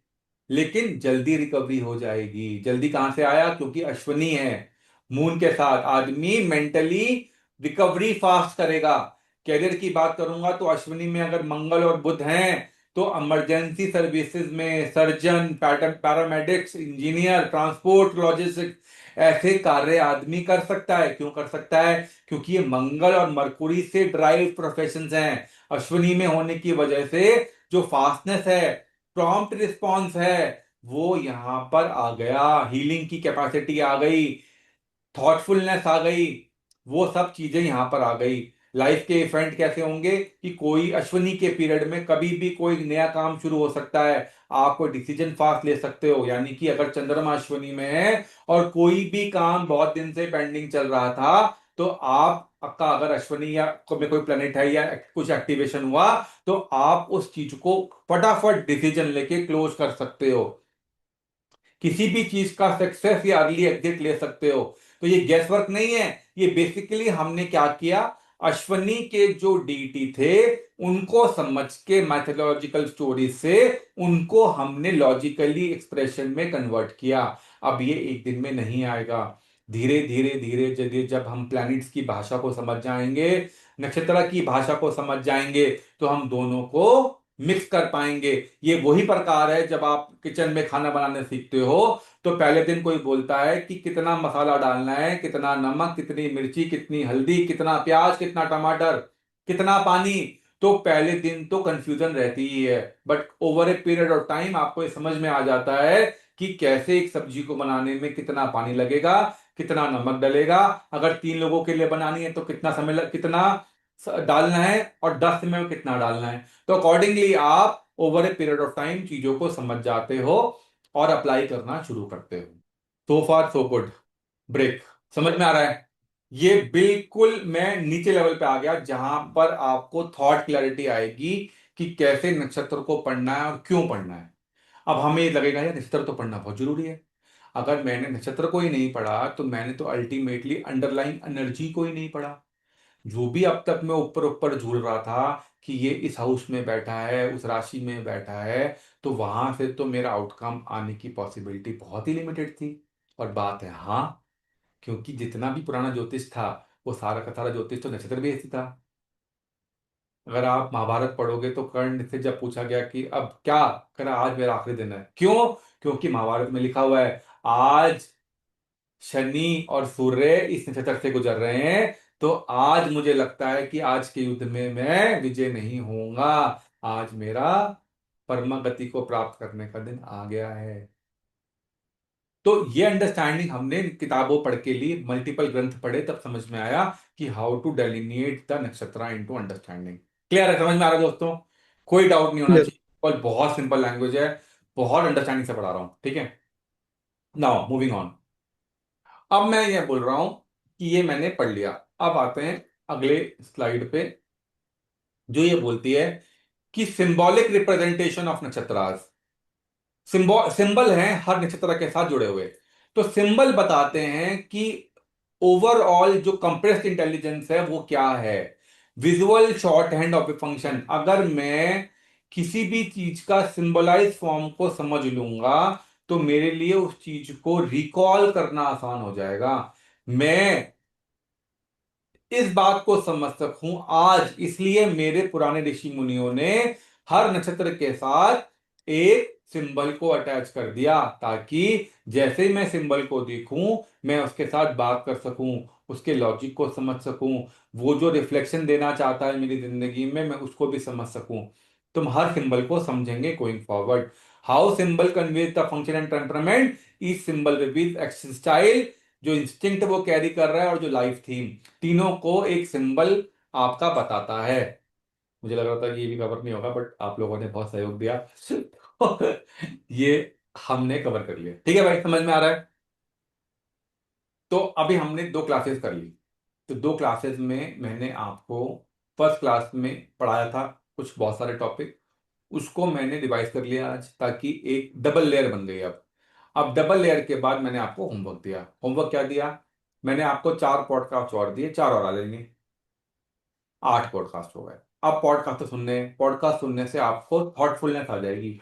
[SPEAKER 1] लेकिन जल्दी रिकवरी हो जाएगी। जल्दी कहां से आया? क्योंकि अश्विनी है, मून के साथ आदमी मेंटली रिकवरी फास्ट करेगा। कैरियर की बात करूंगा तो अश्विनी में अगर मंगल और बुध हैं, तो इमरजेंसी सर्विसेज में surgeon, paramedics, engineer, transport, logistics ऐसे कार्य आदमी कर सकता है। क्यों कर सकता है? क्योंकि ये मंगल और मरकुरी से ड्राइव प्रोफेशंस हैं। अश्विनी में होने की वजह से जो फास्टनेस है, प्रॉम्प्ट रिस्पॉन्स है, वो यहां पर आ गया। हीलिंग की कैपेसिटी आ गई, थॉटफुलनेस आ गई, वो सब चीजें यहां पर आ गई। लाइफ के इवेंट कैसे होंगे कि कोई अश्विनी के पीरियड में कभी भी कोई नया काम शुरू हो सकता है। आप कोई डिसीजन फास्ट ले सकते हो, यानी कि अगर चंद्रमा अश्विनी में है और कोई भी काम बहुत दिन से पेंडिंग चल रहा था, तो आपका अगर अश्विनी या में कोई प्लेनेट है या कुछ एक्टिवेशन हुआ, तो आप उस चीज को फटाफट डिसीजन लेके क्लोज कर सकते हो। किसी भी चीज का सक्सेस या अर्ली एग्जिट ले सकते हो। तो ये गेस वर्क नहीं है, ये बेसिकली हमने क्या किया, अश्वनी के जो डीटी थे उनको समझ के मैथोलॉजिकल स्टोरी से उनको हमने लॉजिकली एक्सप्रेशन में कन्वर्ट किया। अब ये एक दिन में नहीं आएगा, धीरे धीरे धीरे धीरे जब हम प्लैनेट्स की भाषा को समझ जाएंगे, नक्षत्र की भाषा को समझ जाएंगे, तो हम दोनों को मिक्स कर पाएंगे। ये वही प्रकार है जब आप किचन में खाना बनाने सीखते हो, तो पहले दिन कोई बोलता है कि कितना मसाला डालना है, कितना नमक, कितनी मिर्ची, कितनी हल्दी, कितना प्याज, कितना टमाटर, कितना पानी। तो पहले दिन तो कंफ्यूजन रहती ही है, but over a period of time आपको ये समझ में आ जाता है कि कैसे एक सब्जी को बनाने में कितना पानी लगेगा, कितना नमक डलेगा, अगर 3 लोगों के लिए बनानी है तो कितना समय कितना डालना है, और 10 समय में कितना डालना है। तो अकॉर्डिंगली आप over a period of time चीजों को समझ जाते हो और अप्लाई करना शुरू करते हो। सो फार सो गुड। ब्रेक। समझ में आ रहा है? ये बिल्कुल मैं नीचे लेवल पे आ गया जहां पर आपको थॉट क्लैरिटी आएगी कि कैसे नक्षत्र को पढ़ना है और क्यों पढ़ना है। अब हमें ये लगेगा यार नक्षत्र तो पढ़ना बहुत जरूरी है। अगर मैंने नक्षत्र को ही नहीं पढ़ा तो मैंने तो अल्टीमेटली अंडरलाइन एनर्जी को ही नहीं पढ़ा। जो भी अब तक मैं ऊपर ऊपर झूल रहा था कि ये इस हाउस में बैठा है, उस राशि में बैठा है, तो वहां से तो मेरा आउटकम आने की पॉसिबिलिटी बहुत ही लिमिटेड थी। और बात है हाँ, क्योंकि जितना भी पुराना ज्योतिष था वो सारा का सारा ज्योतिष तो नक्षत्र बेस्ड था। अगर आप महाभारत पढ़ोगे तो कर्ण से जब पूछा गया कि अब क्या करा, आज मेरा आखिरी दिन है, क्यों? क्योंकि महाभारत में लिखा हुआ है आज शनि और सूर्य इस नक्षत्र से गुजर रहे हैं, तो आज मुझे लगता है कि आज के युद्ध में मैं विजय नहीं होऊंगा। आज मेरा परम गति को प्राप्त करने का दिन आ गया है। तो ये अंडरस्टैंडिंग हमने किताबों पढ़ के लिए, मल्टीपल ग्रंथ पढ़े तब समझ में आया कि हाउ टू डेलिनिएट द नक्षत्र इनटू अंडरस्टैंडिंग। क्लियर है? समझ में आ रहा है दोस्तों? कोई डाउट नहीं होना
[SPEAKER 2] यस।
[SPEAKER 1] चाहिए, और बहुत सिंपल लैंग्वेज है, बहुत अंडरस्टैंडिंग से पढ़ा रहा हूं, ठीक है। Now moving on. अब मैं ये बोल रहा हूं कि ये मैंने पढ़ लिया। अब आते हैं अगले स्लाइड पे, जो ये बोलती है कि symbolic representation of nakshatras. Symbol हैं हर नक्षत्र के साथ जुड़े हुए। तो सिंबल बताते हैं कि ओवरऑल जो कंप्रेस्ड इंटेलिजेंस है वो क्या है। Visual short hand of a function, अगर मैं किसी भी चीज का सिंबलाइज फॉर्म को समझ लूंगा तो मेरे लिए उस चीज को रिकॉल करना आसान हो जाएगा। मैं इस बात को समझ सकूं आज, इसलिए मेरे पुराने ऋषि मुनियों ने हर नक्षत्र के साथ एक सिंबल को अटैच कर दिया, ताकि जैसे ही मैं सिंबल को देखूं मैं उसके साथ बात कर सकूं, उसके लॉजिक को समझ सकूं, वो जो रिफ्लेक्शन देना चाहता है मेरी जिंदगी में मैं उसको भी समझ सकूं। तुम हर सिंबल को समझेंगे going forward. How symbol conveys the function and temperament, each symbol reveals action style, जो इंस्टिंक्ट वो कैरी कर रहा है और जो लाइफ थीम, तीनों को एक सिंबल आपका बताता है। मुझे लग रहा था कि ये भी कवर नहीं होगा, बट आप लोगों ने बहुत सहयोग दिया। तो ये हमने कवर कर लिया, ठीक है भाई, समझ में आ रहा है? तो अभी हमने 2 क्लासेस कर ली। तो 2 क्लासेस में मैंने आपको फर्स्ट क्लास में पढ़ाया था कुछ बहुत सारे टॉपिक, उसको मैंने रिवाइज कर लिया आज, ताकि एक डबल लेयर बन गई। अब डबल लेयर के बाद मैंने आपको होमवर्क दिया। होमवर्क क्या दिया? मैंने आपको 4 पॉडकास्ट और दिए, 4 और आ लेंगे, 8 पॉडकास्ट हो गए। अब पॉडकास्ट सुनने से आपको थॉटफुलनेस आ जाएगी।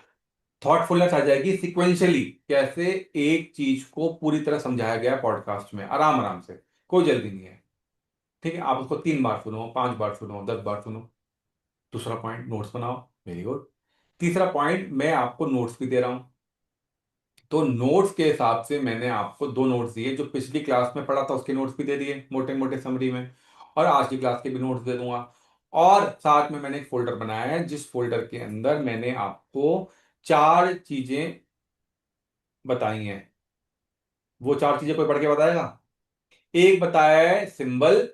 [SPEAKER 1] थॉटफुलनेस आ जाएगी सिक्वेंशियली, कैसे एक चीज को पूरी तरह समझाया गया है पॉडकास्ट में, आराम आराम से, कोई जल्दी नहीं है। ठीक है, आप उसको 3 बार सुनो, 5 बार सुनो, 10 बार सुनो। दूसरा पॉइंट, नोट्स बनाओ, वेरी गुड। तीसरा पॉइंट, मैं आपको नोट्स भी दे रहा हूं। तो नोट्स के हिसाब से मैंने आपको 2 नोट्स दिए, जो पिछली क्लास में पढ़ा था उसके नोट्स भी दे दिए मोटे मोटे समरी में, और आज की क्लास के भी नोट्स दे दूंगा। और साथ में मैंने एक फोल्डर बनाया है, जिस फोल्डर के अंदर मैंने आपको 4 चीजें बताई हैं। वो 4 चीजें कोई पढ़ के बताएगा? एक बताया है सिंबल,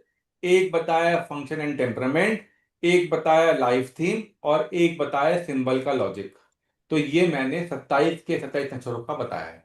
[SPEAKER 1] एक बताया फंक्शन एंड टेम्परामेंट, एक बताया लाइफ थीम, और एक बताया सिंबल का लॉजिक। तो ये मैंने 27 के 27 नक्षत्रों का बताया है।